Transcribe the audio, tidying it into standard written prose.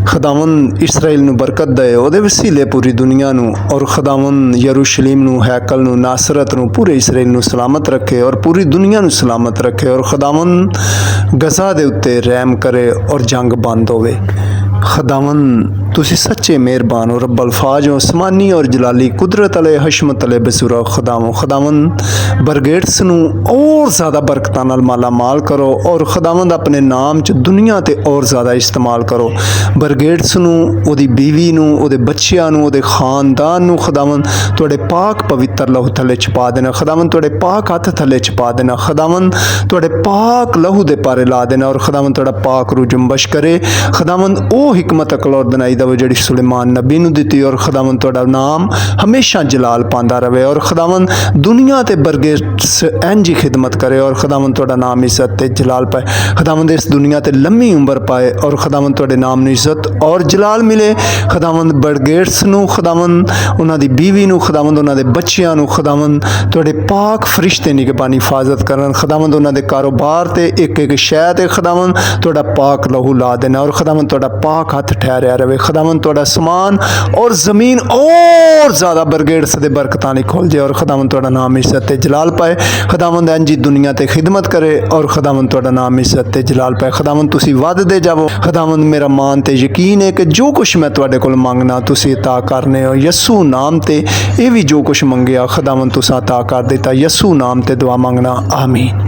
खुदावन इसराइल नूं बरकत दे ਉਹਦੇ ਵਸੀਲੇ पूरी दुनिया नूं और खुदावन यरूशलेम नूं हैकल नूं नासरत नूं पूरे इसराइल नूं सलामत रखे और पूरी दुनिया नूं सलामत रखे और खुदावन गजा दे उत्ते रहम करे और जंग बंद होवे। खुदावन तुसी सच्चे मेहरबान हो रब्बल फाज हो आसमानी और जलाली कुदरत अले हशमत अले बेसुरा खुदावन बरगेट्स नूं और ज़्यादा बरकतां नाल माला माल करो और खुदावन अपने नाम च दुनिया ते और ज़्यादा इस्तेमाल करो। बरगेट्स नूं ओदी बीवी नूं ओदे बच्चियां नूं ओदे खानदान नूं खुदावन तुहाडे पाक पवित्र लहू थले छपा देना। खुदावन तुहाडे पाक हथ थले छपा देना। खुदावन तुहाडे पाक लहू दे पारे ला देना और खुदावन तुहाडा पाक रू जुम्बश करे। खुदावन ओ हिकमत अकल और दनाई दवे जिहड़ी सुलेमान नबी नूं दित्ती और खुदावन तुहाडा नाम हमेशा जलाल पांदा रहे और खुदावन दुनिया ते बरगेट्स इंज ही खिदमत करे और खुदावन तुहाडा नाम इज्जत ते जलाल पाए। खुदावन इस दुनिया ते लम्मी उम्र पाए और खुदावन तुहाडे नाम नूं इज्जत और जलाल मिले। खुदावन बरगेट्स नूं खुदावन उन्हां दी बीवी नूं खुदावन उन्हां दे बच्चियां नूं खुदावन तुहाडे पाक फरिश्ते निगहबानी हिफाजत करन। खुदावन उन्हां दे कारोबार ते एक एक शै ते खुदावन तुहाडा पाक लहू ला देना और खुदावन तुहाडा पाक हथ ठहरिया रहे। खुदावन तुहाडा समान और ज़मीन और ज़्यादा बरगेट्स दे बरकतां नाल खुल जाए और खुदावन तुहाडा नाम इज्जत ते जलाल पाए। खुदावन इंज ही दुनिया ते खिदमत करे और खुदावन तुहाडा नाम इज्जत ते जलाल पाए। खुदावन तुसी वधदे जावो। खुदावन मेरा मान ते यकीन है कि जो कुछ मैं तुहाडे कोल मंगना तुसी अता करने हो। यसू नाम ते ये भी जो कुछ मंगया खुदावन तुसा अता कर दिता। यसू नाम ते दुआ मंगना आमीन।